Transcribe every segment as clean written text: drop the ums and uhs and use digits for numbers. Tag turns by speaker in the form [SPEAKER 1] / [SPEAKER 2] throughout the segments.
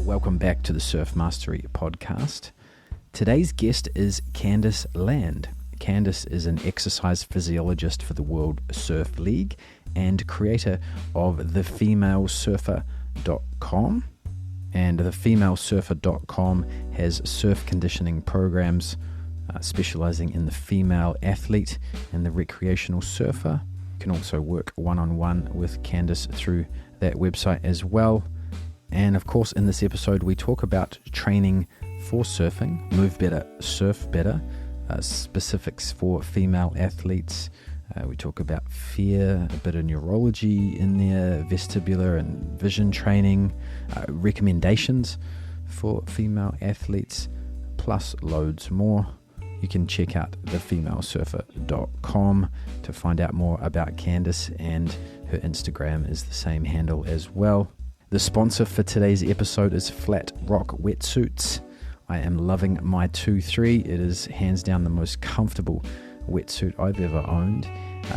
[SPEAKER 1] Welcome back to the Surf Mastery podcast. Today's guest is Candice Land. Candice is an exercise physiologist for the World Surf League and creator of thefemalesurfer.com. And thefemalesurfer.com has surf conditioning programs specializing in the female athlete and the recreational surfer. You can also work one-on-one with Candice through that website as well. And of course, in this episode, we talk about training for surfing, move better, surf better, specifics for female athletes. We talk about fear, a bit of neurology in there, vestibular and vision training, recommendations for female athletes, plus loads more. You can check out thefemalesurfer.com to find out more about Candice, and her Instagram is the same handle as well. The sponsor for today's episode is Flat Rock Wetsuits. I am loving my 2-3. It is hands down the most comfortable wetsuit I've ever owned.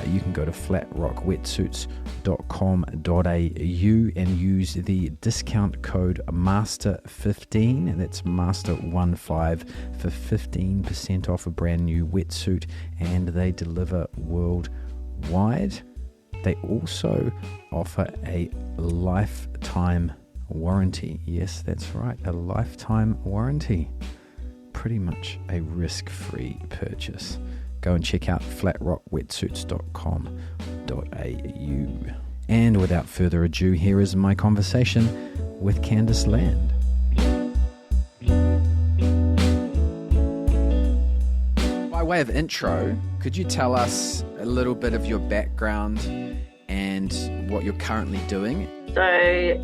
[SPEAKER 1] You can go to flatrockwetsuits.com.au and use the discount code MASTER15, and that's MASTER15 for 15% off a brand new wetsuit, and they deliver worldwide. They also offer a lifetime warranty. Yes, that's right, a lifetime warranty. Pretty much a risk-free purchase. Go and check out flatrockwetsuits.com.au. And without further ado, here is my conversation with Candice Land. By way of intro, could you tell us a little bit of your background and what you're currently doing?
[SPEAKER 2] So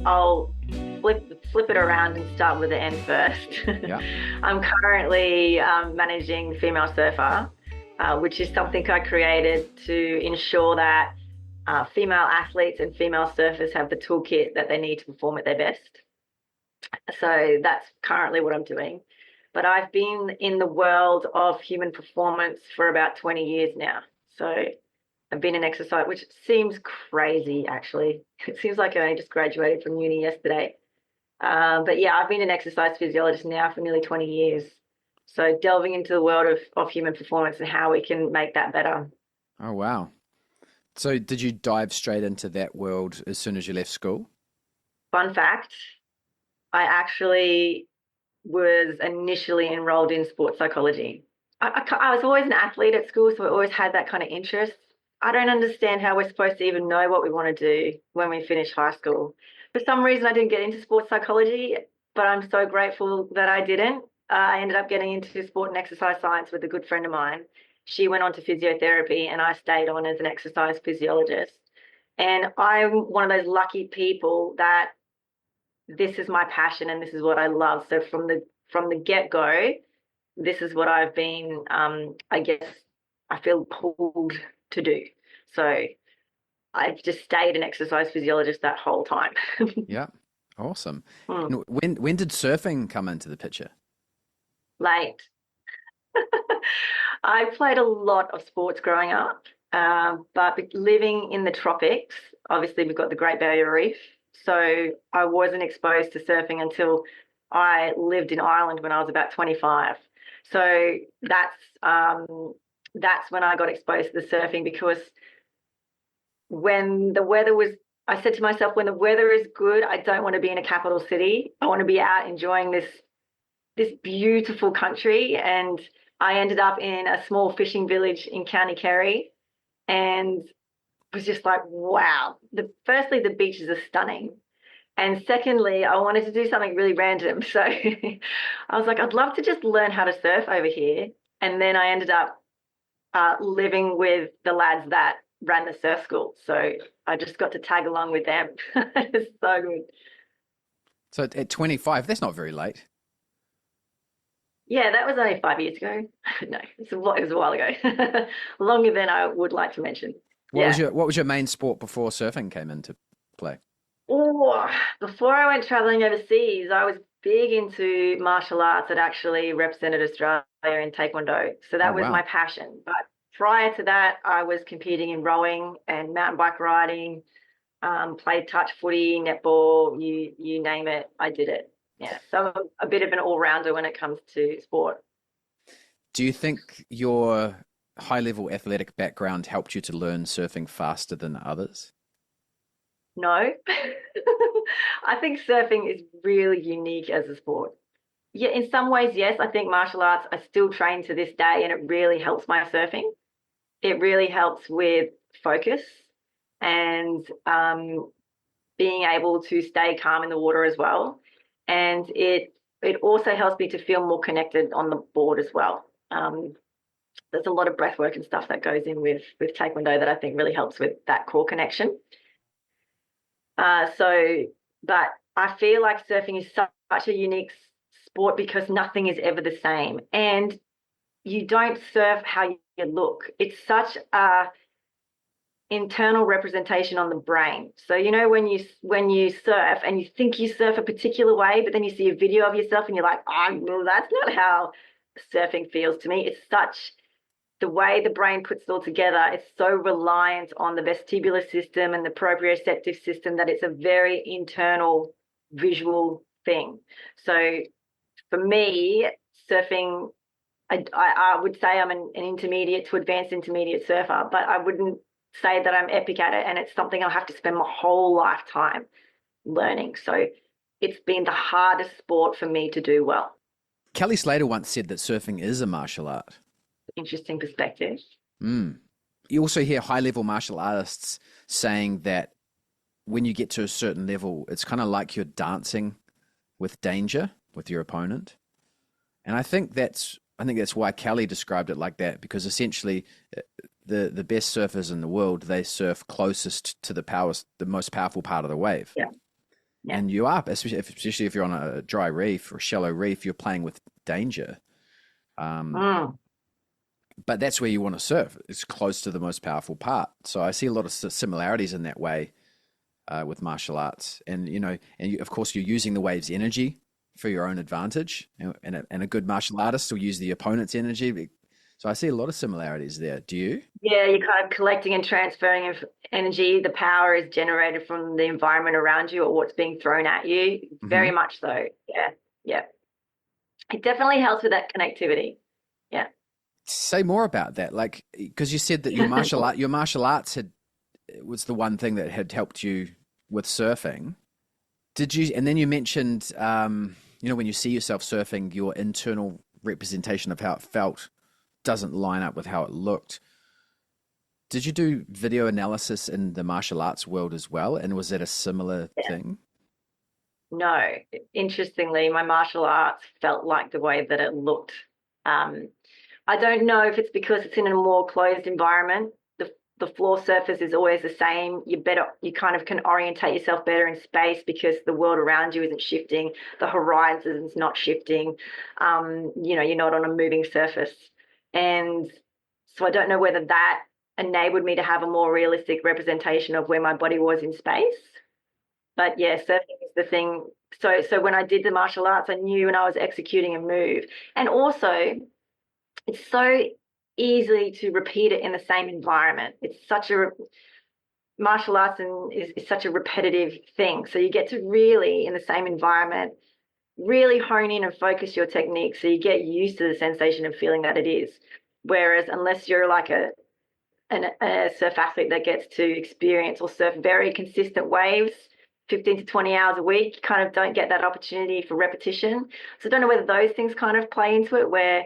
[SPEAKER 2] I'll flip it around and start with the end first.
[SPEAKER 1] Yeah.
[SPEAKER 2] I'm currently managing Female Surfer, which is something I created to ensure that female athletes and female surfers have the toolkit that they need to perform at their best. So that's currently what I'm doing. But I've been in the world of human performance for about 20 years now. So I've been in exercise, which seems crazy, actually. It seems like I only just graduated from uni yesterday. But yeah, I've been an exercise physiologist now for nearly 20 years. So delving into the world of human performance and how we can make that better.
[SPEAKER 1] Oh, wow. So did you dive straight into that world as soon as you left school?
[SPEAKER 2] Fun fact, I actually was initially enrolled in sports psychology. I was always an athlete at school, so I always had that kind of interest. I don't understand how we're supposed to even know what we want to do when we finish high school. For some reason, I didn't get into sports psychology, but I'm so grateful that I didn't. I ended up getting into sport and exercise science with a good friend of mine. She went on to physiotherapy and I stayed on as an exercise physiologist. And I'm one of those lucky people that this is my passion and this is what I love. So from the get-go, this is what I've been, I guess, I feel pulled to do. So I've just stayed an exercise physiologist that whole time.
[SPEAKER 1] Yeah, awesome. And when did surfing come into the picture?
[SPEAKER 2] Late. I played a lot of sports growing up, but living in the tropics, obviously we've got the Great Barrier Reef, so I wasn't exposed to surfing until I lived in Ireland when I was about 25. So that's when I got exposed to the surfing, because when the weather was, I said to myself, when the weather is good, I don't want to be in a capital city. I want to be out enjoying this beautiful country. And I ended up in a small fishing village in County Kerry and was just like, wow. Firstly, the beaches are stunning. And secondly, I wanted to do something really random. So I was like, I'd love to just learn how to surf over here. And then I ended up living with the lads that ran the surf school. So I just got to tag along with them. It's so good.
[SPEAKER 1] So at 25, that's not very late.
[SPEAKER 2] Yeah, that was only 5 years ago. No, it was a while ago. Longer than I would like to mention.
[SPEAKER 1] What was your main sport before surfing came into play?
[SPEAKER 2] Oh, before I went traveling overseas, I was big into martial arts that actually represented Australia in Taekwondo. So that was my passion. But prior to that, I was competing in rowing and mountain bike riding, played touch footy, netball, you name it, I did it. Yeah. So I'm a bit of an all-rounder when it comes to sport.
[SPEAKER 1] Do you think your high-level athletic background helped you to learn surfing faster than others?
[SPEAKER 2] No. I think surfing is really unique as a sport. Yeah, in some ways, yes. I think martial arts, I still train to this day, and it really helps my surfing. It really helps with focus and being able to stay calm in the water as well. And it also helps me to feel more connected on the board as well. There's a lot of breath work and stuff that goes in with Taekwondo that I think really helps with that core connection. So, but I feel like surfing is such a unique sport because nothing is ever the same. And you don't surf how you look. It's such a internal representation on the brain. So when you surf and you think you surf a particular way, but then you see a video of yourself and you're like, oh, well, that's not how surfing feels to me. It's such the way the brain puts it all together. It's so reliant on the vestibular system and the proprioceptive system that it's a very internal visual thing. So for me, surfing, I would say I'm an intermediate to advanced intermediate surfer, but I wouldn't say that I'm epic at it, and it's something I'll have to spend my whole lifetime learning. So it's been the hardest sport for me to do well.
[SPEAKER 1] Kelly Slater once said that surfing is a martial art.
[SPEAKER 2] Interesting perspective.
[SPEAKER 1] You also hear high-level martial artists saying that when you get to a certain level, it's kind of like you're dancing with danger with your opponent. And I think that's why Kelly described it like that, because essentially the best surfers in the world, they surf closest to the most powerful part of the wave.
[SPEAKER 2] Yeah. Yeah.
[SPEAKER 1] And you are, especially if you're on a dry reef or a shallow reef, you're playing with danger. But that's where you want to surf. It's close to the most powerful part. So I see a lot of similarities in that way with martial arts. And, of course, you're using the wave's energy for your own advantage. And a good martial artist will use the opponent's energy. So I see a lot of similarities there. Do you?
[SPEAKER 2] Yeah, you're kind of collecting and transferring of energy. The power is generated from the environment around you or what's being thrown at you. Very much so. Yeah. Yeah. It definitely helps with that connectivity. Yeah.
[SPEAKER 1] Say more about that, like, because you said that your martial arts was the one thing that had helped you with surfing. Did you? And then you mentioned, when you see yourself surfing, your internal representation of how it felt doesn't line up with how it looked. Did you do video analysis in the martial arts world as well? And was that a similar thing?
[SPEAKER 2] No. Interestingly, my martial arts felt like the way that it looked. I don't know if it's because it's in a more closed environment. The floor surface is always the same. You kind of can orientate yourself better in space because the world around you isn't shifting. The horizon is not shifting. You're not on a moving surface. And so I don't know whether that enabled me to have a more realistic representation of where my body was in space. But yeah, surfing is the thing. So when I did the martial arts, I knew when I was executing a move. And also, it's so easy to repeat it in the same environment. It's such a martial arts is such a repetitive thing. So you get to really, in the same environment, really hone in and focus your technique so you get used to the sensation and feeling that it is. Whereas unless you're like a surf athlete that gets to experience or surf very consistent waves 15 to 20 hours a week, you kind of don't get that opportunity for repetition. So I don't know whether those things kind of play into it, where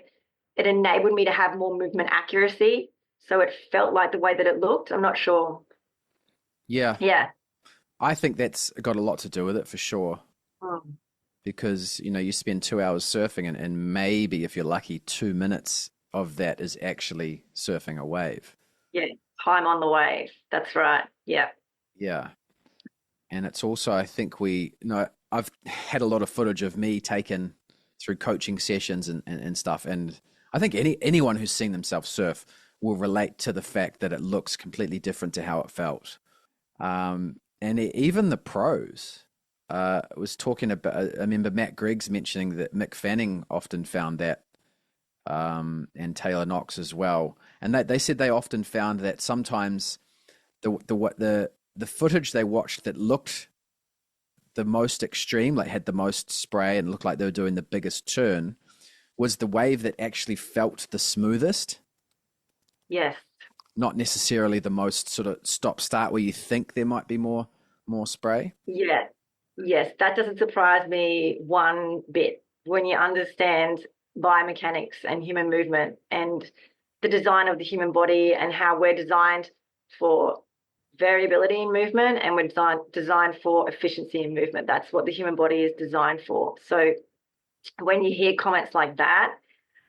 [SPEAKER 2] it enabled me to have more movement accuracy. So it felt like the way that it looked. I'm not sure.
[SPEAKER 1] Yeah.
[SPEAKER 2] Yeah.
[SPEAKER 1] I think that's got a lot to do with it for sure. Because, you spend 2 hours surfing and maybe if you're lucky, 2 minutes of that is actually surfing a wave.
[SPEAKER 2] Yeah. Time on the wave. That's right. Yeah.
[SPEAKER 1] Yeah. And it's also, I think I've had a lot of footage of me taken through coaching sessions and stuff. And I think anyone who's seen themselves surf will relate to the fact that it looks completely different to how it felt. And even the pros was talking about, I remember Matt Griggs mentioning that Mick Fanning often found that, and Taylor Knox as well. And they said they often found that sometimes the footage they watched that looked the most extreme, like had the most spray and looked like they were doing the biggest turn, was the wave that actually felt the smoothest,
[SPEAKER 2] Yes.
[SPEAKER 1] not necessarily the most sort of stop-start where you think there might be more spray.
[SPEAKER 2] Yeah. Yes. That doesn't surprise me one bit when you understand biomechanics and human movement and the design of the human body and how we're designed for variability in movement and we're designed for efficiency in movement. That's what the human body is designed for. So when you hear comments like that,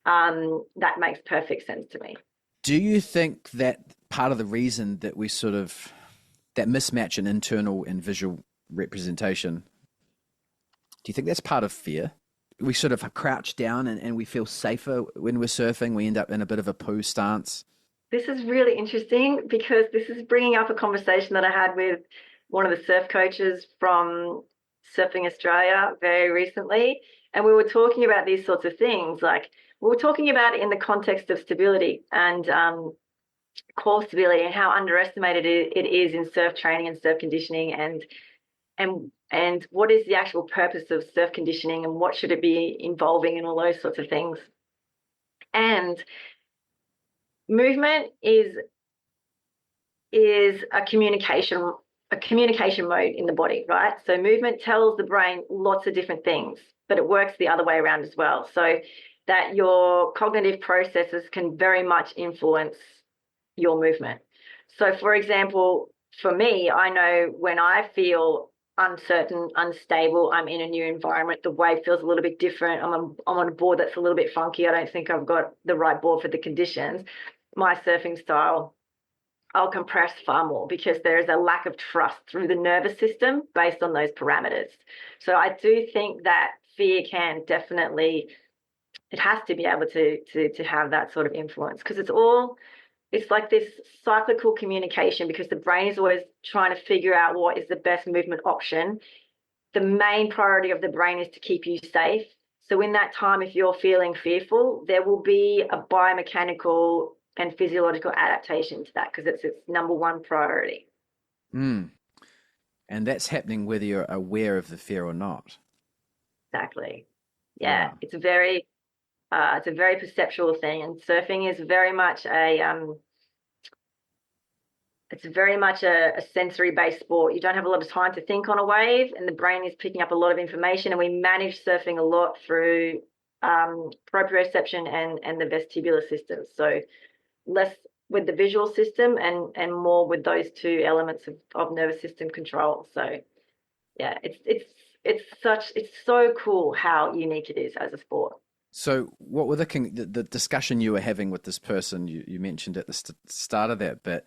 [SPEAKER 2] that makes perfect sense to me.
[SPEAKER 1] Do you think that part of the reason that we sort of, that mismatch in internal and visual representation, do you think that's part of fear? We sort of crouch down and we feel safer when we're surfing. We end up in a bit of a poo stance.
[SPEAKER 2] This is really interesting because this is bringing up a conversation that I had with one of the surf coaches from Surfing Australia very recently. And we were talking about these sorts of things. Like we were talking about it in the context of stability and core stability and how underestimated it is in surf training and surf conditioning and what is the actual purpose of surf conditioning and what should it be involving and all those sorts of things. And movement is a communication mode in the body, right? So movement tells the brain lots of different things, but it works the other way around as well. So that your cognitive processes can very much influence your movement. So for example, for me, I know when I feel uncertain, unstable, I'm in a new environment, the wave feels a little bit different. I'm on a board that's a little bit funky. I don't think I've got the right board for the conditions. My surfing style, I'll compress far more because there is a lack of trust through the nervous system based on those parameters. So I do think that fear can definitely, it has to be able to have that sort of influence because it's like this cyclical communication because the brain is always trying to figure out what is the best movement option. The main priority of the brain is to keep you safe. So in that time, if you're feeling fearful, there will be a biomechanical and physiological adaptation to that because it's its number one priority.
[SPEAKER 1] Mm. And that's happening whether you're aware of the fear or not.
[SPEAKER 2] Exactly. Yeah. It's a very perceptual thing, and surfing is very much a sensory-based sport. You don't have a lot of time to think on a wave, and the brain is picking up a lot of information, and we manage surfing a lot through proprioception and the vestibular system. So less with the visual system and more with those two elements of nervous system control. So yeah, it's so cool how unique it is as a sport.
[SPEAKER 1] So what were the discussion you were having with this person you mentioned at the start of that bit?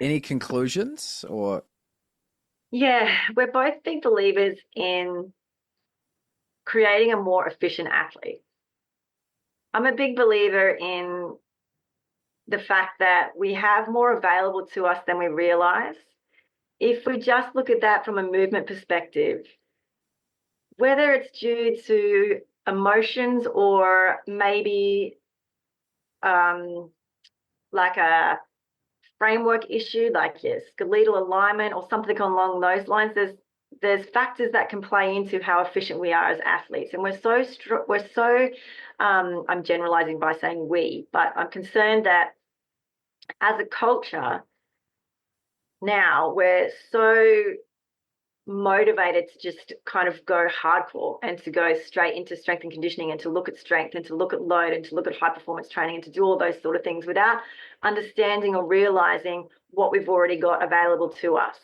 [SPEAKER 1] Any conclusions or?
[SPEAKER 2] Yeah, we're both big believers in creating a more efficient athlete. I'm a big believer in the fact that we have more available to us than we realize. If we just look at that from a movement perspective, whether it's due to emotions or maybe like a framework issue, like your skeletal alignment or something along those lines, there's factors that can play into how efficient we are as athletes. And I'm generalizing by saying we, but I'm concerned that as a culture now we're so motivated to just kind of go hardcore and to go straight into strength and conditioning and to look at strength and to look at load and to look at high performance training and to do all those sort of things without understanding or realizing what we've already got available to us.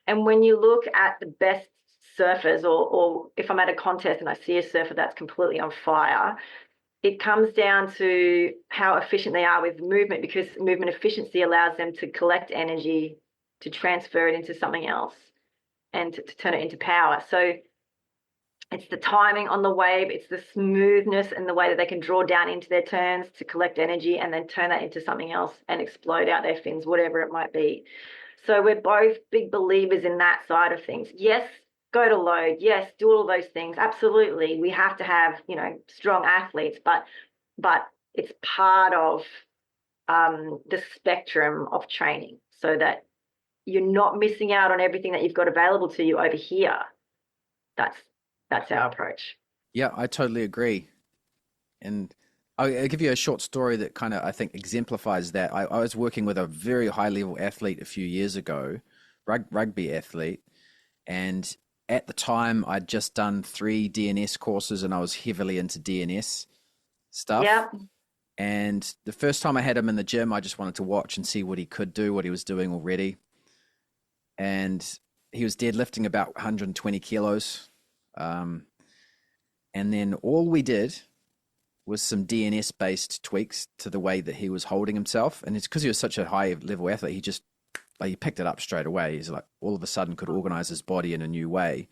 [SPEAKER 2] And when you look at the best surfers, or if I'm at a contest and I see a surfer that's completely on fire, it comes down to how efficient they are with movement, because movement efficiency allows them to collect energy, to transfer it into something else, and to turn it into power. So it's the timing on the wave, it's the smoothness and the way that they can draw down into their turns to collect energy and then turn that into something else and explode out their fins, whatever it might be. So we're both big believers in that side of things. Yes, go to load. Yes, do all those things. Absolutely. We have to have, strong athletes, but it's part of the spectrum of training so that you're not missing out on everything that you've got available to you over here. That's our approach.
[SPEAKER 1] Yeah, I totally agree. And I'll give you a short story that kind of, I think, exemplifies that. I was working with a very high level athlete a few years ago, rugby athlete. And at the time, I'd just done 3 DNS courses and I was heavily into DNS stuff.
[SPEAKER 2] Yeah.
[SPEAKER 1] And the first time I had him in the gym, I just wanted to watch and see what he could do, what he was doing already. And he was deadlifting about 120 kilos. And then all we did was some DNS-based tweaks to the way that he was holding himself. And it's because he was such a high-level athlete, he just, like, he picked it up straight away. He's like, all of a sudden could organize his body in a new way.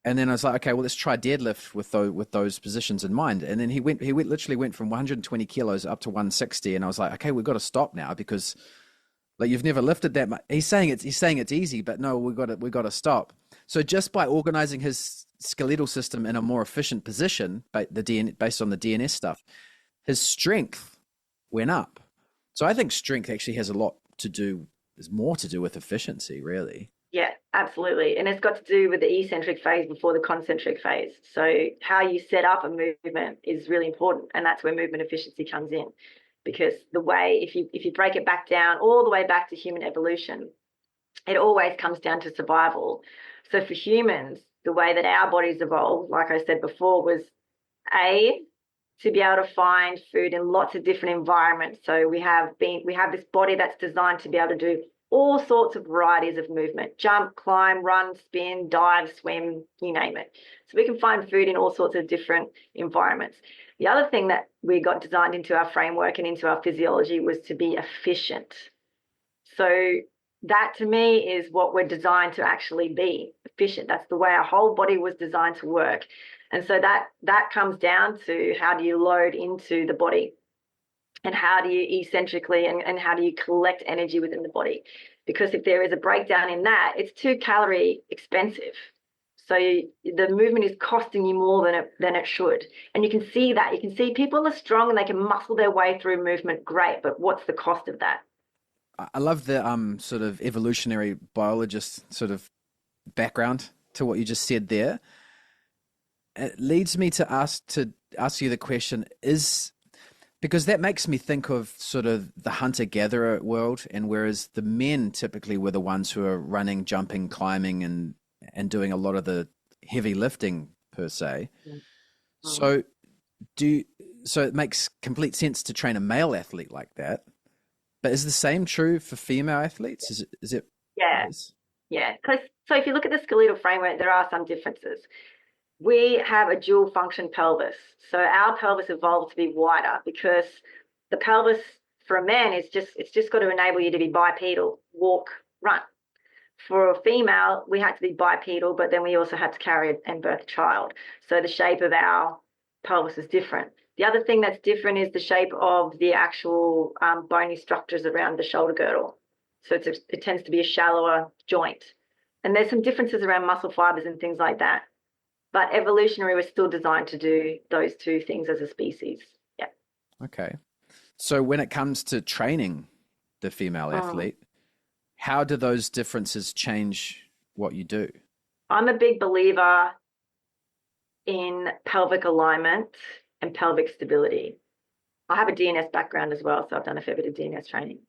[SPEAKER 1] And then I was like, okay, well, let's try deadlift with those positions in mind. And then he literally went from 120 kilos up to 160. And I was like, okay, we've got to stop now because, like, you've never lifted that much. He's saying it's easy, but no, we got to stop. So just by organizing his skeletal system in a more efficient position, based on the DNS stuff, his strength went up. So I think strength actually has more to do with efficiency, really.
[SPEAKER 2] Yeah, absolutely. And it's got to do with the eccentric phase before the concentric phase. So how you set up a movement is really important. And that's where movement efficiency comes in. Because the way, if you break it back down all the way back to human evolution, it always comes down to survival. So for humans, the way that our bodies evolved, like I said before, was to be able to find food in lots of different environments. So we have this body that's designed to be able to do all sorts of varieties of movement: jump, climb, run, spin, dive, swim, you name it. So we can find food in all sorts of different environments. The other thing that we got designed into our framework and into our physiology was to be efficient. So that, to me, is what we're designed to actually be, efficient. That's the way our whole body was designed to work. And so that comes down to how do you load into the body, and how do you eccentrically and how do you collect energy within the body? Because if there is a breakdown in that, it's too calorie expensive. So the movement is costing you more than it should. And you can see that. You can see people are strong and they can muscle their way through movement, great, but what's the cost of that?
[SPEAKER 1] I love the sort of evolutionary biologist sort of background to what you just said there. It leads me to ask you the question, because that makes me think of sort of the hunter-gatherer world, and whereas the men typically were the ones who are running, jumping, climbing, and doing a lot of the heavy lifting per se. Mm-hmm. So it makes complete sense to train a male athlete like that. But is the same true for female athletes? Is it?
[SPEAKER 2] Yeah. Yeah. So if you look at the skeletal framework, there are some differences. We have a dual function pelvis. So our pelvis evolved to be wider because the pelvis for a man it's just got to enable you to be bipedal, walk, run. For a female, we had to be bipedal, but then we also had to carry and birth a child. So the shape of our pelvis is different. The other thing that's different is the shape of the actual bony structures around the shoulder girdle. So it tends to be a shallower joint. And there's some differences around muscle fibers and things like that. But evolutionary was still designed to do those two things as a species. Yeah.
[SPEAKER 1] Okay. So when it comes to training the female athlete, how do those differences change what you do?
[SPEAKER 2] I'm a big believer in pelvic alignment and pelvic stability. I have a DNS background as well, so I've done a fair bit of DNS training.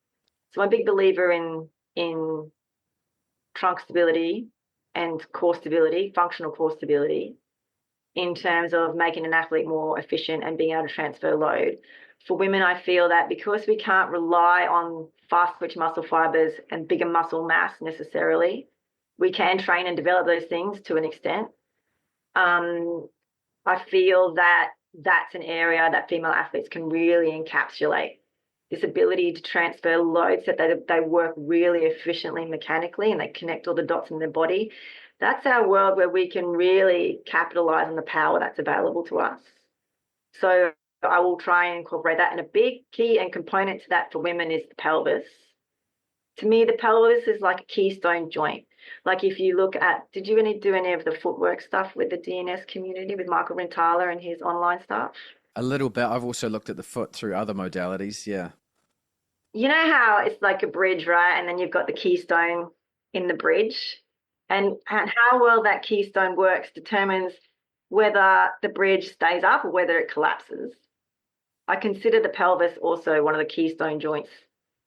[SPEAKER 2] So I'm a big believer in trunk stability and core stability, functional core stability, in terms of making an athlete more efficient and being able to transfer load. For women, I feel that because we can't rely on fast twitch muscle fibers and bigger muscle mass necessarily, we can train and develop those things to an extent. I feel that that's an area that female athletes can really encapsulate, this ability to transfer loads, that they work really efficiently mechanically and they connect all the dots in their body. That's our world where we can really capitalize on the power that's available to us. So I will try and incorporate that. And a big key and component to that for women is the pelvis. To me, the pelvis is like a keystone joint. Like if you look at, did you do any of the footwork stuff with the DNS community with Michael Rintala and his online stuff?
[SPEAKER 1] A little bit. I've also looked at the foot through other modalities. Yeah.
[SPEAKER 2] you know how it's like a bridge, right? And then you've got the keystone in the bridge, and how well that keystone works determines whether the bridge stays up or whether it collapses. I consider the pelvis also one of the keystone joints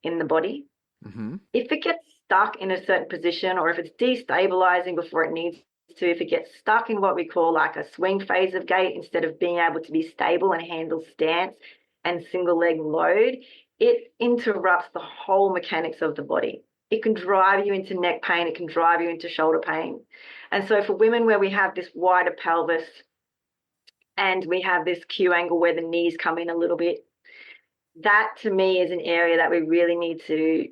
[SPEAKER 2] in the body.
[SPEAKER 1] Mm-hmm.
[SPEAKER 2] If it gets stuck in a certain position, or if it's destabilizing before it needs to, if it gets stuck in what we call like a swing phase of gait instead of being able to be stable and handle stance and single leg load, it interrupts the whole mechanics of the body. It can drive you into neck pain, it can drive you into shoulder pain. And so for women where we have this wider pelvis and we have this Q angle where the knees come in a little bit, that to me is an area that we really need to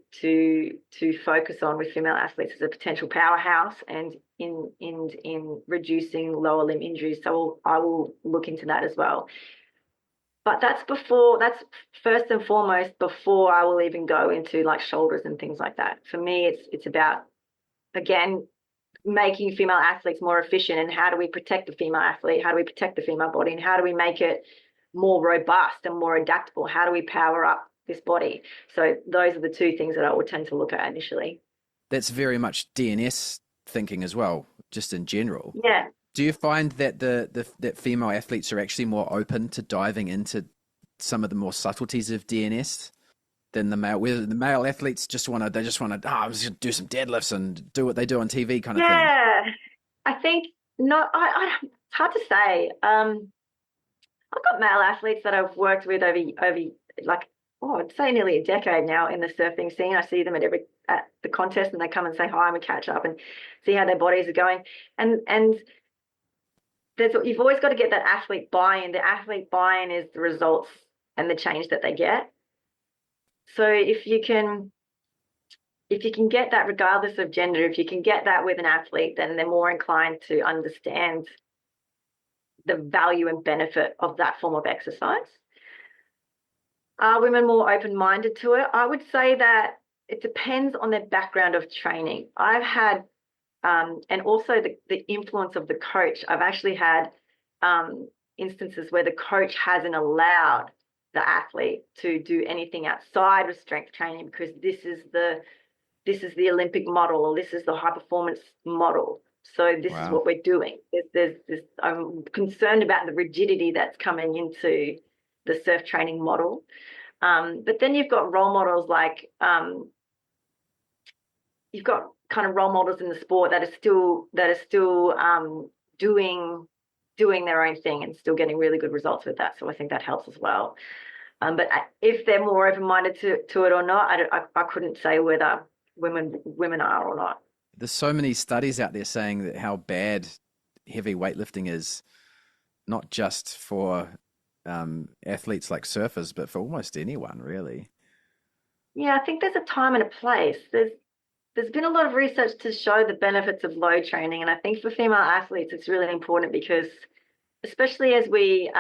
[SPEAKER 2] focus on with female athletes as a potential powerhouse and in reducing lower limb injuries. So I will look into that as well. But that's first and foremost before I will even go into like shoulders and things like that. For me, it's about, again, making female athletes more efficient, and how do we protect the female athlete? How do we protect the female body? And how do we make it more robust and more adaptable? How do we power up this body? So those are the two things that I would tend to look at initially.
[SPEAKER 1] That's very much DNS thinking as well, just in general.
[SPEAKER 2] Yeah.
[SPEAKER 1] Do you find that that female athletes are actually more open to diving into some of the more subtleties of DNS than the male? Whether the male athletes just want to I'm just gonna do some deadlifts and do what they do on TV kind of thing.
[SPEAKER 2] Yeah, I think not. It's hard to say. I've got male athletes that I've worked with over like, I'd say nearly a decade now in the surfing scene. I see them at the contest, and they come and say hi and we catch up and see how their bodies are going. And you've always got to get that athlete buy-in. The athlete buy-in is the results and the change that they get. So if you can get that regardless of gender, if you can get that with an athlete, then they're more inclined to understand the value and benefit of that form of exercise. Are women more open-minded to it? I would say that it depends on their background of training. I've had, and also the influence of the coach. I've actually had instances where the coach hasn't allowed the athlete to do anything outside of strength training because this is the Olympic model, or this is the high performance model. So this is what we're doing. I'm concerned about the rigidity that's coming into the surf training model. But then you've got role models like you've got kind of role models in the sport that are still doing their own thing and still getting really good results with that. So I think that helps as well. But if they're more open-minded to it or not, I couldn't say whether women are or not.
[SPEAKER 1] There's so many studies out there saying that how bad heavy weightlifting is, not just for athletes like surfers, but for almost anyone, really.
[SPEAKER 2] Yeah, I think there's a time and a place. There's been a lot of research to show the benefits of load training, and I think for female athletes it's really important because, especially as we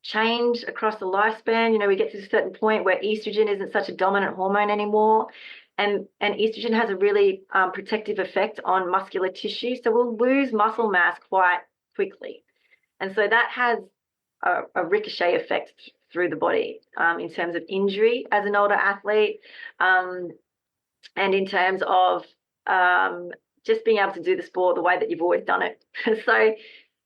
[SPEAKER 2] change across the lifespan, we get to a certain point where estrogen isn't such a dominant hormone anymore. And estrogen has a really protective effect on muscular tissue. So we'll lose muscle mass quite quickly. And so that has a ricochet effect through the body in terms of injury as an older athlete, and in terms of just being able to do the sport the way that you've always done it. So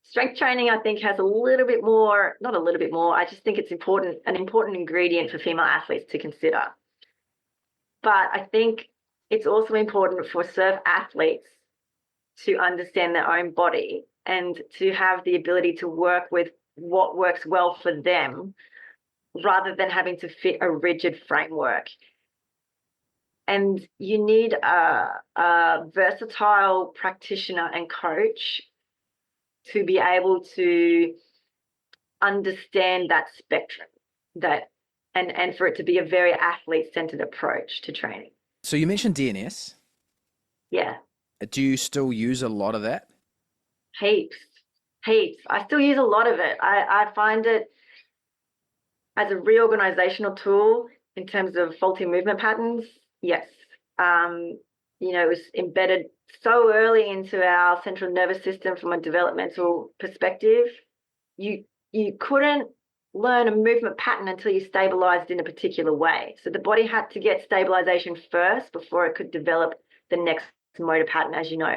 [SPEAKER 2] strength training, I think, has a little bit more, not a little bit more, I just think it's an important ingredient for female athletes to consider. But I think it's also important for surf athletes to understand their own body and to have the ability to work with what works well for them rather than having to fit a rigid framework. And you need a versatile practitioner and coach to be able to understand that spectrum, and for it to be a very athlete-centered approach to training.
[SPEAKER 1] So you mentioned DNS.
[SPEAKER 2] Yeah.
[SPEAKER 1] Do you still use a lot of that?
[SPEAKER 2] Heaps. I still use a lot of it. I find it as a reorganizational tool in terms of faulty movement patterns. Yes. It was embedded so early into our central nervous system from a developmental perspective. You couldn't learn a movement pattern until you stabilized in a particular way. So the body had to get stabilization first before it could develop the next motor pattern, as you know.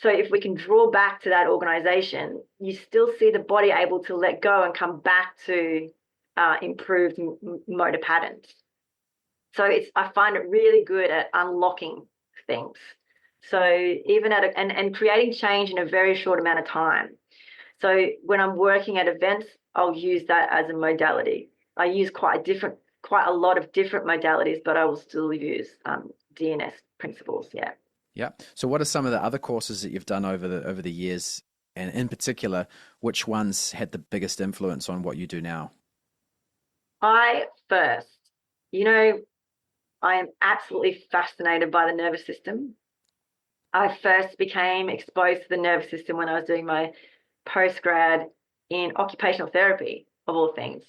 [SPEAKER 2] So if we can draw back to that organization, you still see the body able to let go and come back to improved motor patterns. So I find it really good at unlocking things. So even and creating change in a very short amount of time. So when I'm working at events, I'll use that as a modality. I use quite a lot of different modalities, but I will still use DNS principles. Yeah.
[SPEAKER 1] Yeah. So what are some of the other courses that you've done over the years, and in particular, which ones had the biggest influence on what you do now?
[SPEAKER 2] I am absolutely fascinated by the nervous system. I first became exposed to the nervous system when I was doing my postgrad in occupational therapy, of all things.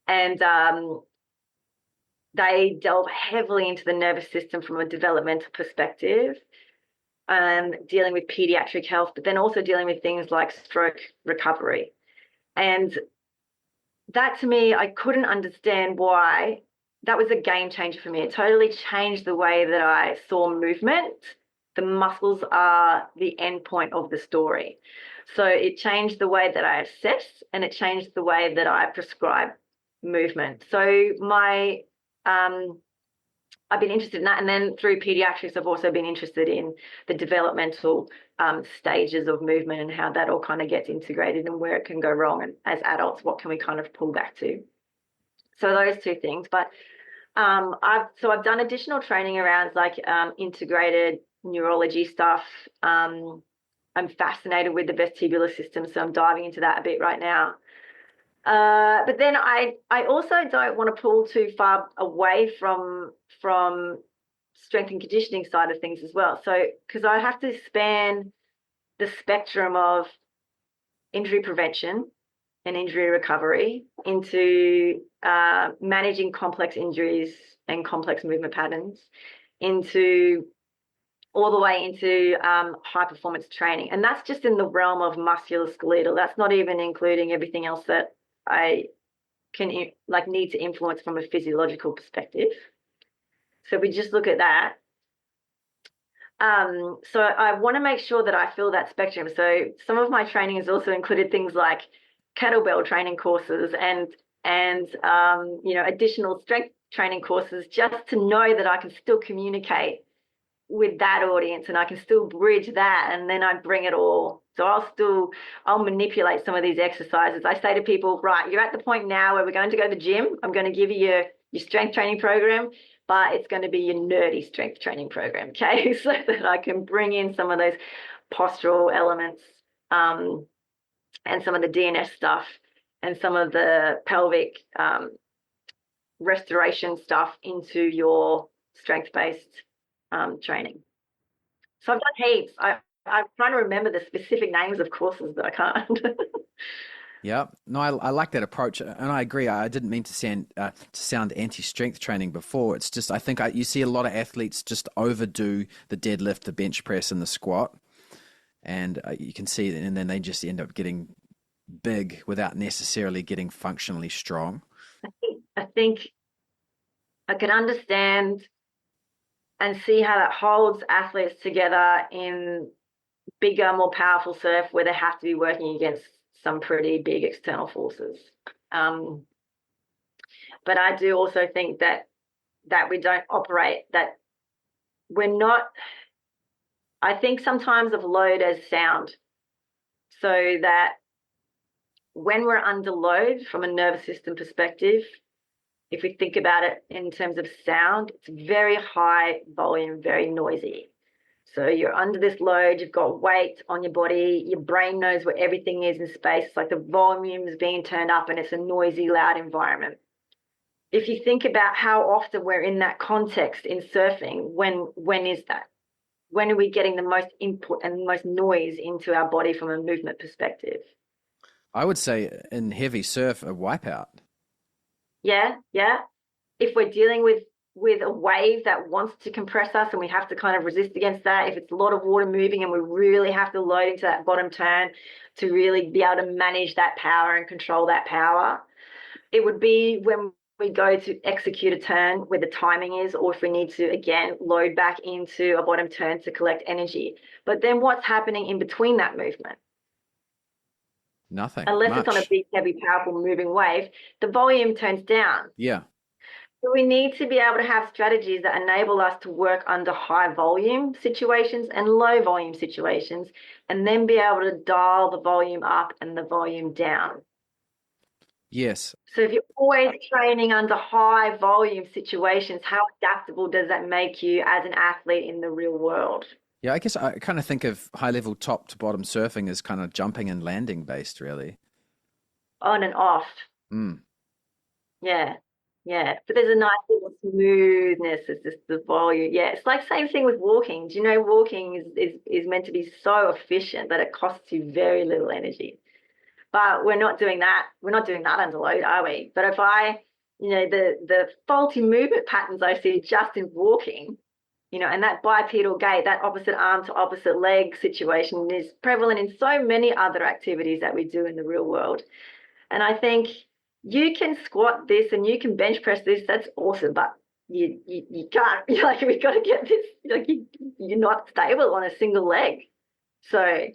[SPEAKER 2] And they delve heavily into the nervous system from a developmental perspective, dealing with pediatric health, but then also dealing with things like stroke recovery. And that, to me, I couldn't understand why. That was a game changer for me. It totally changed the way that I saw movement. The muscles are the end point of the story. So it changed the way that I assess, and it changed the way that I prescribe movement. So I've been interested in that. And then through pediatrics, I've also been interested in the developmental stages of movement and how that all kind of gets integrated and where it can go wrong. And as adults, what can we kind of pull back to? So those two things. But I've done additional training around like integrated neurology stuff. I'm fascinated with the vestibular system, so I'm diving into that a bit right now. But then I also don't want to pull too far away from strength and conditioning side of things as well. So because I have to span the spectrum of injury prevention and injury recovery into managing complex injuries and complex movement patterns, into all the way into high performance training. And that's just in the realm of musculoskeletal. That's not even including everything else that I can need to influence from a physiological perspective. So if we just look at that. So I want to make sure that I fill that spectrum. So some of my training has also included things like kettlebell training courses and additional strength training courses, just to know that I can still communicate with that audience and I can still bridge that, and then I bring it all. So I'll manipulate some of these exercises. I say to people, right, you're at the point now where we're going to go to the gym. I'm going to give you your strength training program, but it's going to be your nerdy strength training program, okay? So that I can bring in some of those postural elements and some of the DNS stuff and some of the pelvic restoration stuff into your strength-based training. So I've done heaps. I'm trying to remember the specific names of courses, but I can't.
[SPEAKER 1] Yeah, no, I like that approach, and I agree. I didn't mean to sound anti-strength training before. It's just I think you see a lot of athletes just overdo the deadlift, the bench press, and the squat, and you can see that, and then they just end up getting big without necessarily getting functionally strong.
[SPEAKER 2] I think I can understand and see how that holds athletes together in bigger, more powerful surf where they have to be working against some pretty big external forces. But I do also think that we don't operate, that we're not, I think sometimes of load as sound. So that when we're under load from a nervous system perspective, if we think about it in terms of sound, it's very high volume, very noisy. So you're under this load, you've got weight on your body, your brain knows where everything is in space. It's like the volume is being turned up and it's a noisy, loud environment. If you think about how often we're in that context in surfing, when is that? When are we getting the most input and the most noise into our body from a movement perspective?
[SPEAKER 1] I would say in heavy surf, a wipeout.
[SPEAKER 2] Yeah. If we're dealing with a wave that wants to compress us and we have to kind of resist against that, if it's a lot of water moving and we really have to load into that bottom turn to really be able to manage that power and control that power, it would be when we go to execute a turn where the timing is, or if we need to, again, load back into a bottom turn to collect energy. But then what's happening in between that movement?
[SPEAKER 1] Nothing
[SPEAKER 2] Unless it's on a
[SPEAKER 1] much.
[SPEAKER 2] big, heavy, powerful moving wave, the volume turns down.
[SPEAKER 1] Yeah.
[SPEAKER 2] So we need to be able to have strategies that enable us to work under high volume situations and low volume situations, and then be able to dial the volume up and the volume down.
[SPEAKER 1] Yes.
[SPEAKER 2] So if you're always training under high volume situations, how adaptable does that make you as an athlete in the real world?
[SPEAKER 1] Yeah, I guess I kind of think of high level top to bottom surfing as kind of jumping and landing based, really.
[SPEAKER 2] On and off.
[SPEAKER 1] Mm.
[SPEAKER 2] Yeah. Yeah. But there's a nice little smoothness. It's just the volume. Yeah. It's like same thing with walking. Do you know walking is meant to be so efficient that it costs you very little energy. But we're not doing that. We're not doing that under load, are we? But if the faulty movement patterns I see just in walking, and that bipedal gait, that opposite arm to opposite leg situation is prevalent in so many other activities that we do in the real world. And I think you can squat this and you can bench press this. That's awesome, but you can't. Like, we've got to get this. Like, you're not stable on a single leg. So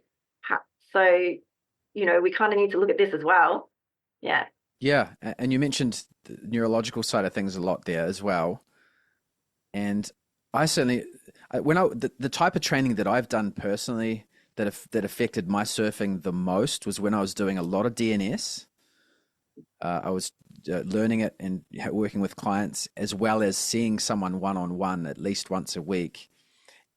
[SPEAKER 2] we kind of need to look at this as well. Yeah.
[SPEAKER 1] Yeah. And you mentioned the neurological side of things a lot there as well. And I certainly, the type of training that I've done personally that affected my surfing the most was when I was doing a lot of DNS. I was learning it and working with clients, as well as seeing someone one-on-one at least once a week.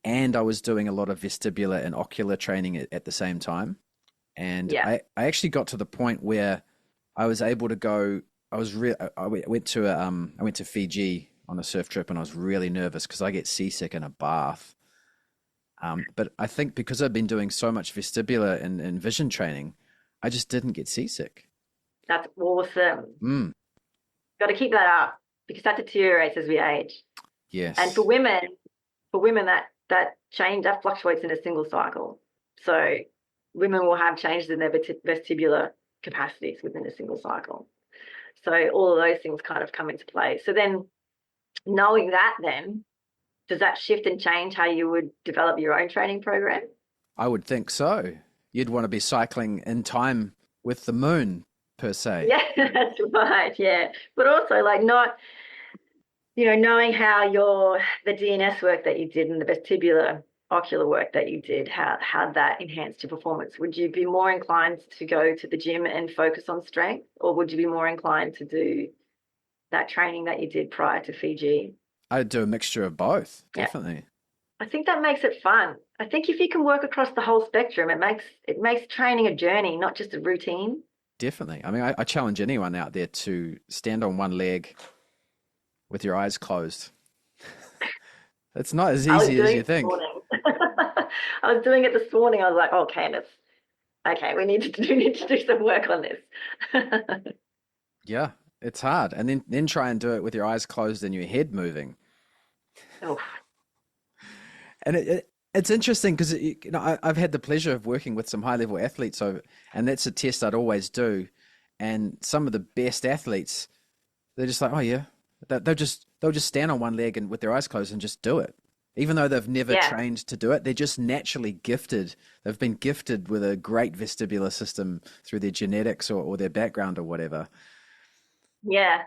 [SPEAKER 1] And I was doing a lot of vestibular and ocular training at the same time. And
[SPEAKER 2] Yeah.
[SPEAKER 1] I actually got to the point where I was able to go. I went to Fiji on a surf trip, and I was really nervous because I get seasick in a bath. But I think because I've been doing so much vestibular and vision training, I just didn't get seasick.
[SPEAKER 2] That's awesome.
[SPEAKER 1] Mm,
[SPEAKER 2] Got to keep that up because that deteriorates as we age.
[SPEAKER 1] yes.
[SPEAKER 2] And for women that change, that fluctuates in a single cycle. So women will have changes in their vestibular capacities within a single cycle. So all of those things kind of come into play. So then knowing that, then does that shift and change how you would develop your own training program?
[SPEAKER 1] I would think so. You'd want to be cycling in time with the moon, per se.
[SPEAKER 2] Yeah, that's right. Yeah. But also knowing how the DNS work that you did and the vestibular ocular work that you did, how that enhanced your performance. Would you be more inclined to go to the gym and focus on strength, or would you be more inclined to do that training that you did prior to Fiji?
[SPEAKER 1] I'd do a mixture of both,
[SPEAKER 2] Yeah.
[SPEAKER 1] definitely.
[SPEAKER 2] I think that makes it fun. I think if you can work across the whole spectrum, it makes training a journey, not just a routine.
[SPEAKER 1] Definitely. I mean, I challenge anyone out there to stand on one leg with your eyes closed. It's not as easy as you think.
[SPEAKER 2] I was doing it this morning. I was like, oh, Candice, okay, we need to do some work on this.
[SPEAKER 1] Yeah, it's hard. And then try and do it with your eyes closed and your head moving.
[SPEAKER 2] Oh.
[SPEAKER 1] And it's interesting because I've had the pleasure of working with some high level athletes, and that's a test I'd always do. And some of the best athletes, they're just like, oh yeah, they'll just stand on one leg and with their eyes closed and just do it, even though they've never trained to do it. They're just naturally gifted. They've been gifted with a great vestibular system through their genetics or their background or whatever.
[SPEAKER 2] Yeah,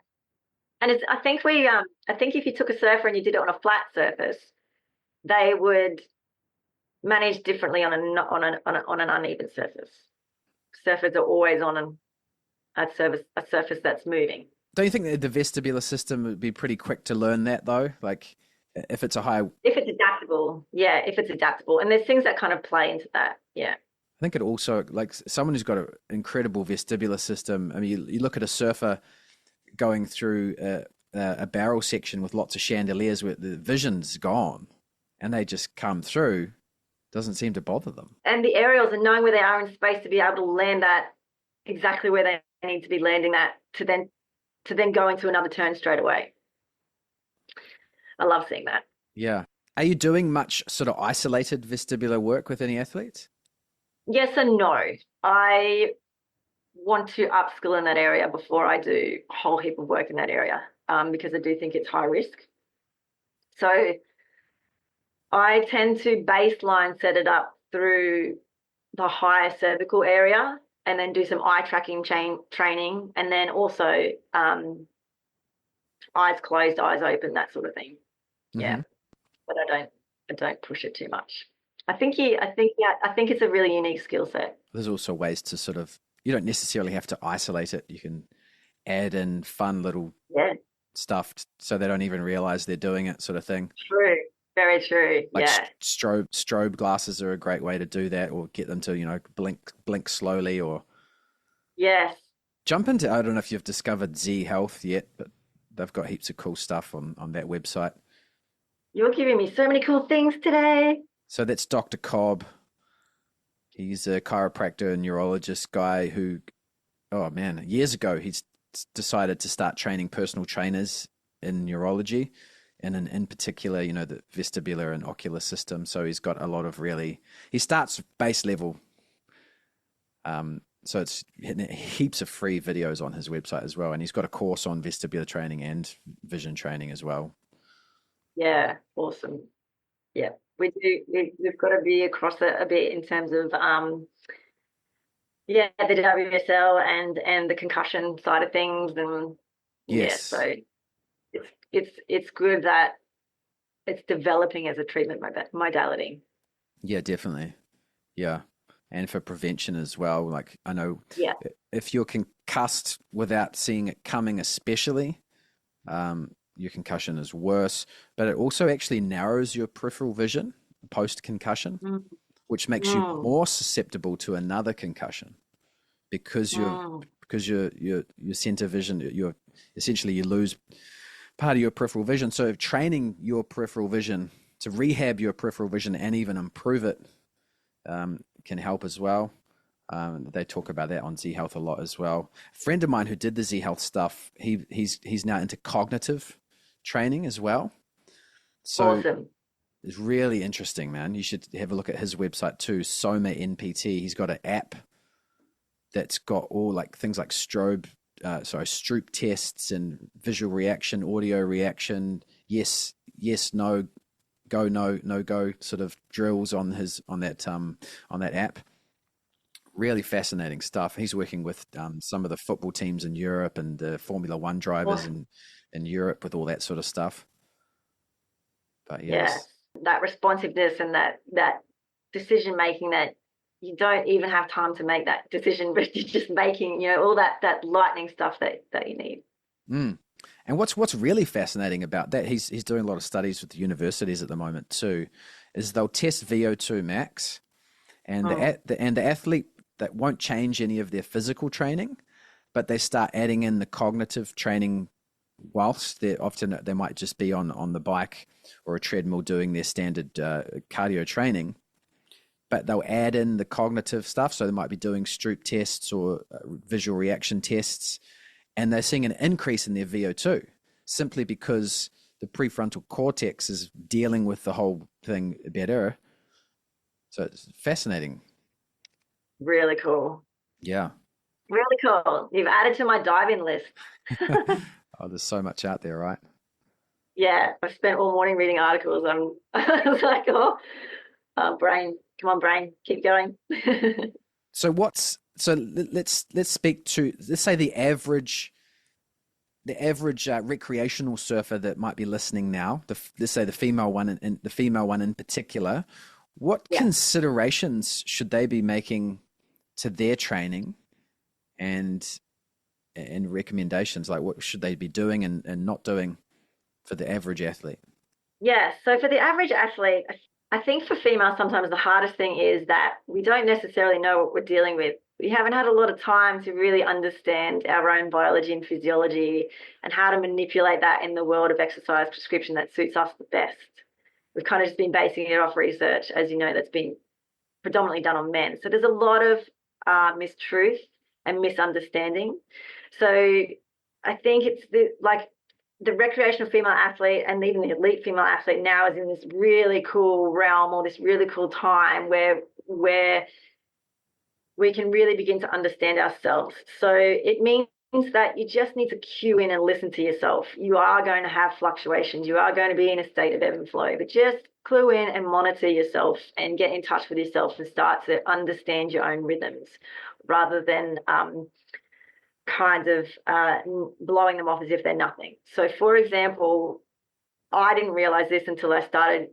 [SPEAKER 2] and I think if you took a surfer and you did it on a flat surface, they would manage differently on an uneven surface. Surfers are always on a surface that's moving.
[SPEAKER 1] Don't you think that the vestibular system would be pretty quick to learn that though? Like if it's
[SPEAKER 2] adaptable, yeah, if it's adaptable, and there's things that kind of play into that, yeah.
[SPEAKER 1] I think it also, like someone who's got an incredible vestibular system. I mean, you look at a surfer going through a barrel section with lots of chandeliers where the vision's gone, and they just come through. Doesn't seem to bother them.
[SPEAKER 2] And the aerials and knowing where they are in space to be able to land that exactly where they need to be landing that to then go into another turn straight away. I love seeing that.
[SPEAKER 1] Yeah. Are you doing much sort of isolated vestibular work with any athletes?
[SPEAKER 2] Yes and no. want to upskill in that area before I do a whole heap of work in that area, because I do think it's high risk. So I tend to baseline set it up through the higher cervical area and then do some eye tracking training, and then also eyes closed, eyes open, that sort of thing. Yeah, but I don't push it too much. I think it's a really unique skill set.
[SPEAKER 1] There's also ways to sort of, you don't necessarily have to isolate it. You can add in fun little stuff so they don't even realize they're doing it, sort of thing.
[SPEAKER 2] True. Very true.
[SPEAKER 1] Like
[SPEAKER 2] yeah.
[SPEAKER 1] strobe glasses are a great way to do that, or get them to, blink slowly, or
[SPEAKER 2] Yes.
[SPEAKER 1] jump into, I don't know if you've discovered Z Health yet, but they've got heaps of cool stuff on that website.
[SPEAKER 2] You're giving me so many cool things today.
[SPEAKER 1] So that's Dr. Cobb. He's a chiropractor and neurologist guy who, oh man, years ago, he's decided to start training personal trainers in neurology, and in particular, the vestibular and ocular system. So he's got a lot of he starts base level. So it's heaps of free videos on his website as well. And he's got a course on vestibular training and vision training as well.
[SPEAKER 2] Yeah, awesome. Yeah, we've got to be across it a bit in terms of the WSL and the concussion side of things, and
[SPEAKER 1] yes.
[SPEAKER 2] So it's good that it's developing as a treatment modality.
[SPEAKER 1] Yeah, definitely. Yeah. And for prevention as well. Like, I know if you're concussed without seeing it coming, especially, your concussion is worse, but it also actually narrows your peripheral vision post-concussion, which makes you more susceptible to another concussion because your center vision, you lose part of your peripheral vision. So training your peripheral vision to rehab your peripheral vision and even improve it can help as well. They talk about that on Z Health a lot as well. A friend of mine who did the Z Health stuff, he's now into cognitive training as well. So
[SPEAKER 2] awesome.
[SPEAKER 1] It's really interesting, man. You should have a look at his website too, Soma NPT. He's got an app that's got all like things like Stroop tests and visual reaction, audio reaction, yes, no, go, no go sort of drills on that app. Really fascinating stuff. He's working with some of the football teams in Europe and the Formula One drivers in Europe with all that sort of stuff. But yes.
[SPEAKER 2] Yeah, that responsiveness and that decision making, that you don't even have time to make that decision, but you're just making, all that lightning stuff that you need.
[SPEAKER 1] And what's really fascinating about that, he's doing a lot of studies with the universities at the moment too, is they'll test VO2 max, and the athlete that won't change any of their physical training, but they start adding in the cognitive training whilst they might just be on the bike or a treadmill doing their standard cardio training, but they'll add in the cognitive stuff. So they might be doing Stroop tests or visual reaction tests, and they're seeing an increase in their VO2 simply because the prefrontal cortex is dealing with the whole thing better. So it's fascinating.
[SPEAKER 2] Really cool.
[SPEAKER 1] Yeah.
[SPEAKER 2] Really cool. You've added to my dive-in list.
[SPEAKER 1] Oh, there's so much out there, right?
[SPEAKER 2] Yeah, I've spent all morning reading articles. I was like, brain, come on, brain, keep going.
[SPEAKER 1] So let's speak to, let's say the average recreational surfer that might be listening now. Let's say the female one in particular. What considerations should they be making to their training, and recommendations, like what should they be doing and not doing for the average athlete?
[SPEAKER 2] Yeah, so for the average athlete, I think for females, sometimes the hardest thing is that we don't necessarily know what we're dealing with. We haven't had a lot of time to really understand our own biology and physiology and how to manipulate that in the world of exercise prescription that suits us the best. We've kind of just been basing it off research, as you know, that's been predominantly done on men. So there's a lot of mistruth and misunderstanding. So I think it's the recreational female athlete and even the elite female athlete now is in this really cool realm, or this really cool time where we can really begin to understand ourselves. So it means that you just need to cue in and listen to yourself. You are going to have fluctuations. You are going to be in a state of ebb and flow, but just clue in and monitor yourself and get in touch with yourself and start to understand your own rhythms rather than blowing them off as if they're nothing. So, for example, I didn't realize this until I started,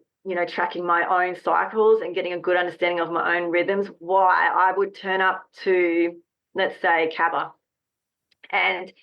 [SPEAKER 2] tracking my own cycles and getting a good understanding of my own rhythms, why I would turn up to, let's say, Cabba, and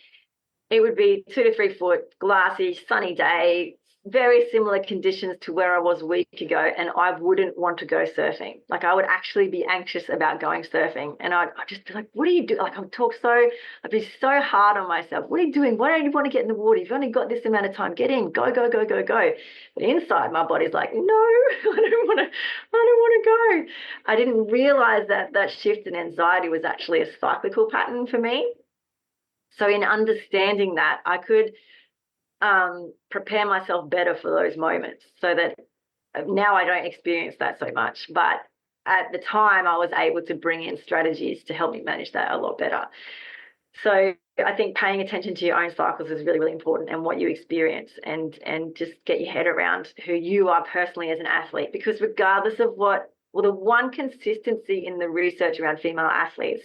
[SPEAKER 2] it would be 2 to 3 foot, glassy, sunny day, very similar conditions to where I was a week ago, and I wouldn't want to go surfing. Like, I would actually be anxious about going surfing, and I'd just be like, what are you doing? Like, I'd be so hard on myself. What are you doing? Why don't you want to get in the water? You've only got this amount of time. Get in, go, go, go, go, go. But inside, my body's like, no, I don't want to go. I didn't realize that shift in anxiety was actually a cyclical pattern for me. So in understanding that, I could prepare myself better for those moments so that now I don't experience that so much. But at the time, I was able to bring in strategies to help me manage that a lot better. So I think paying attention to your own cycles is really, really important, and what you experience, and just get your head around who you are personally as an athlete. Because regardless of the one consistency in the research around female athletes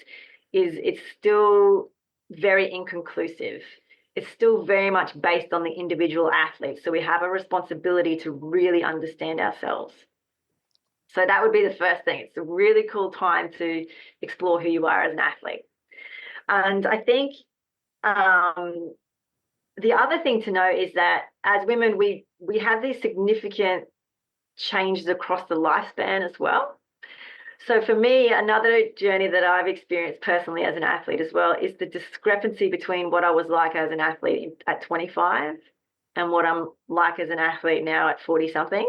[SPEAKER 2] is it's still very inconclusive. It's still very much based on the individual athlete. So we have a responsibility to really understand ourselves. So that would be the first thing. It's a really cool time to explore who you are as an athlete. And I think the other thing to know is that as women, we have these significant changes across the lifespan as well. So for me, another journey that I've experienced personally as an athlete as well is the discrepancy between what I was like as an athlete at 25 and what I'm like as an athlete now at 40 something.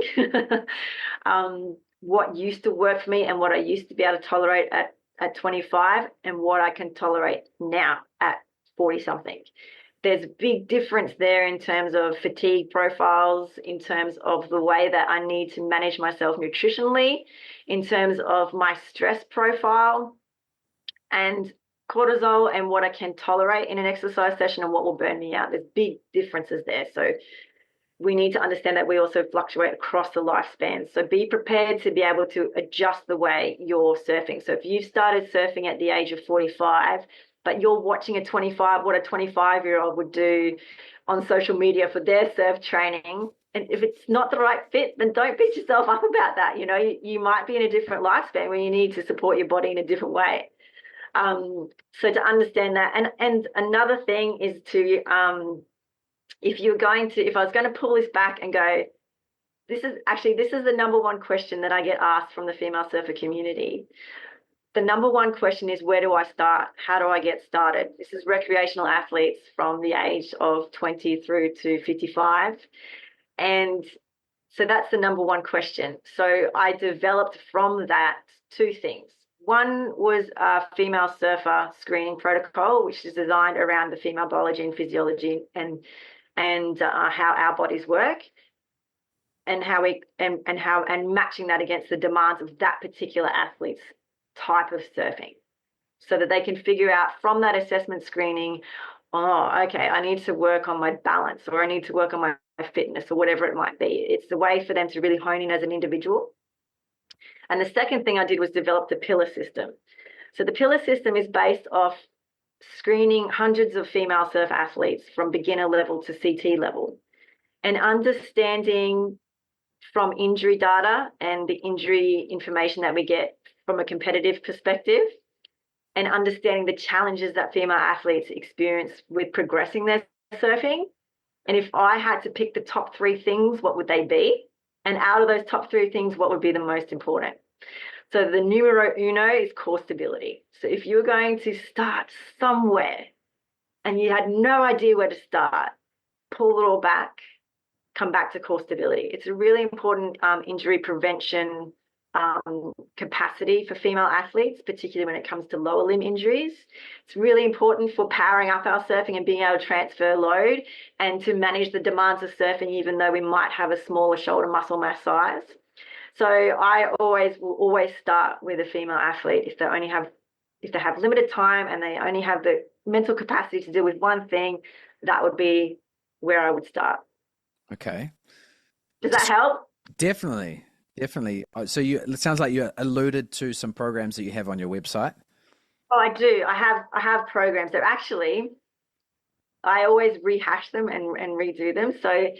[SPEAKER 2] What used to work for me and what I used to be able to tolerate at 25 and what I can tolerate now at 40 something. There's a big difference there in terms of fatigue profiles, in terms of the way that I need to manage myself nutritionally, in terms of my stress profile and cortisol and what I can tolerate in an exercise session and what will burn me out. There's big differences there. So we need to understand that we also fluctuate across the lifespan. So be prepared to be able to adjust the way you're surfing. So if you've started surfing at the age of 45, but you're watching what a 25-year-old would do on social media for their surf training, and if it's not the right fit, then don't beat yourself up about that. You might be in a different lifespan where you need to support your body in a different way. So to understand that, and another thing is to, if I was going to pull this back and go, this is the number one question that I get asked from the female surfer community. The number one question is, where do I start? How do I get started? This is recreational athletes from the age of 20 through to 55. And so that's the number one question. So I developed from that two things. One was a female surfer screening protocol, which is designed around the female biology and physiology and how our bodies work, and matching that against the demands of that particular athlete's type of surfing, so that they can figure out from that assessment screening, okay, I need to work on my balance, or I need to work on my fitness, or whatever it might be. It's the way for them to really hone in as an individual. And the second thing I did was develop the pillar system. So the pillar system is based off screening hundreds of female surf athletes from beginner level to CT level, and understanding from injury data and the injury information that we get from a competitive perspective, and understanding the challenges that female athletes experience with progressing their surfing. And if I had to pick the top three things, what would they be? And out of those top three things, what would be the most important? So the numero uno is core stability. So if you're going to start somewhere and you had no idea where to start, pull it all back, come back to core stability. It's a really important injury prevention capacity for female athletes, particularly when it comes to lower limb injuries. It's really important for powering up our surfing and being able to transfer load and to manage the demands of surfing, even though we might have a smaller shoulder muscle mass size. So I will always start with a female athlete if they only have if they have limited time and they only have the mental capacity to deal with one thing, that would be where I would start.
[SPEAKER 1] Okay.
[SPEAKER 2] Does that help?
[SPEAKER 1] Definitely. So it sounds like you alluded to some programs that you have on your website.
[SPEAKER 2] Oh, I do. I have programs. They're actually, I always rehash them and redo them. So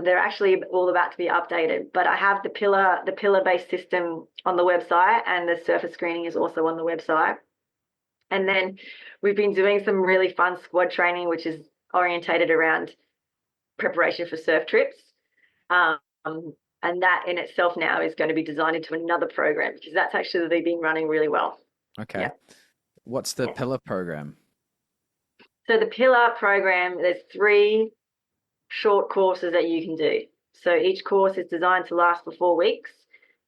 [SPEAKER 2] they're actually all about to be updated. But I have the pillar-based system on the website, and the surface screening is also on the website. And then we've been doing some really fun squad training, which is orientated around preparation for surf trips. And that in itself now is going to be designed into another program, because that's actually been running really well.
[SPEAKER 1] Okay.
[SPEAKER 2] Yeah.
[SPEAKER 1] What's the pillar program?
[SPEAKER 2] So the pillar program, there's 3 short courses that you can do. So each course is designed to last for 4 weeks.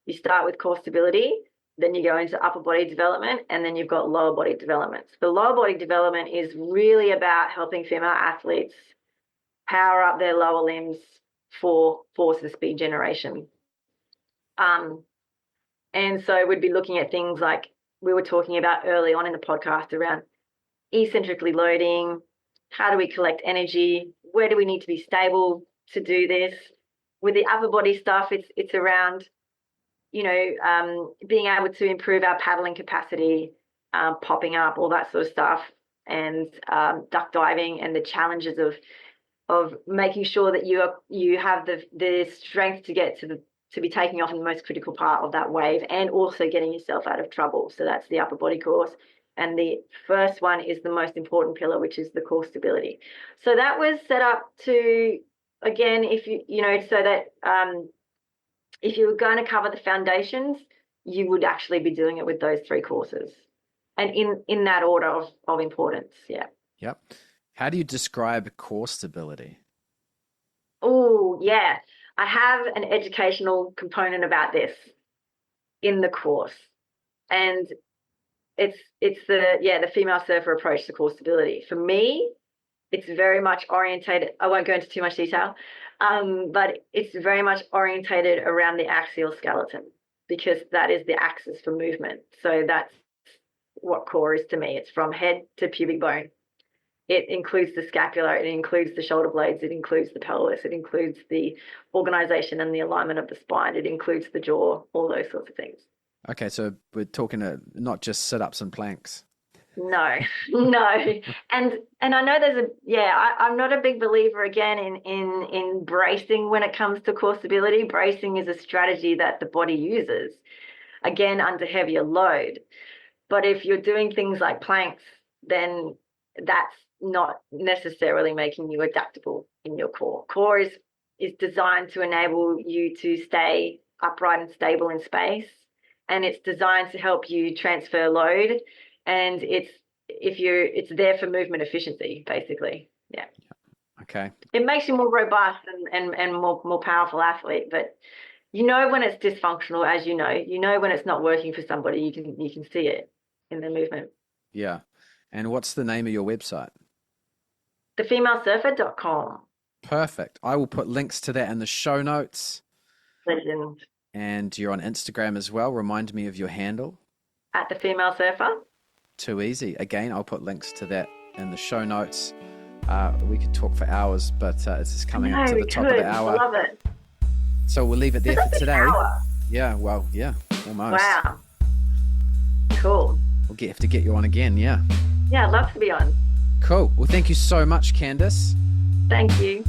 [SPEAKER 2] You start with core stability, then you go into upper body development, and then you've got lower body development. The lower body development is really about helping female athletes power up their lower limbs for force and speed generation. And so we'd be looking at things like we were talking about early on in the podcast around eccentrically loading. How do we collect energy? Where do we need to be stable to do this? With the upper body stuff, it's around, being able to improve our paddling capacity, popping up, all that sort of stuff, and duck diving, and the challenges of making sure that you have the strength to get to be taking off in the most critical part of that wave, and also getting yourself out of trouble. So that's the upper body course. And the first one is the most important pillar, which is the core stability. So that was set up to, again, if so that if you were going to cover the foundations, you would actually be doing it with those 3 courses, and in that order of importance. Yeah.
[SPEAKER 1] Yep. How do you describe core stability?
[SPEAKER 2] Oh, yeah. I have an educational component about this in the course, and it's the female surfer approach to core stability. For me, it's very much orientated. I won't go into too much detail, but it's very much orientated around the axial skeleton, because that is the axis for movement. So that's what core is to me. It's from head to pubic bone. It includes the scapula, it includes the shoulder blades, it includes the pelvis, it includes the organization and the alignment of the spine, it includes the jaw, all those sorts of things.
[SPEAKER 1] Okay, so we're talking not just sit-ups and planks.
[SPEAKER 2] No. And I know I'm not a big believer again in bracing when it comes to core stability. Bracing is a strategy that the body uses, again, under heavier load. But if you're doing things like planks, then that's not necessarily making you adaptable in your core. Core is designed to enable you to stay upright and stable in space, and it's designed to help you transfer load, and it's there for movement efficiency, basically. Yeah.
[SPEAKER 1] Okay.
[SPEAKER 2] It makes you more robust and more powerful athlete, but when it's dysfunctional, as you know when it's not working for somebody, you can see it in their movement.
[SPEAKER 1] Yeah. And what's the name of your website?
[SPEAKER 2] thefemalesurfer.com.
[SPEAKER 1] Perfect. I will put links to that in the show notes.
[SPEAKER 2] Legend.
[SPEAKER 1] And you're on Instagram as well. Remind me of your handle.
[SPEAKER 2] At The Female Surfer.
[SPEAKER 1] Too easy. Again, I'll put links to that in the show notes. We could talk for hours, but it's just coming up to the top of the hour.
[SPEAKER 2] I love it.
[SPEAKER 1] So we'll leave it there for today.
[SPEAKER 2] Hour.
[SPEAKER 1] Yeah, well, yeah, almost.
[SPEAKER 2] Wow. Cool.
[SPEAKER 1] We'll have to get you on again, yeah.
[SPEAKER 2] Yeah, I'd love to be on.
[SPEAKER 1] Cool. Well, thank you so much, Candice.
[SPEAKER 2] Thank you.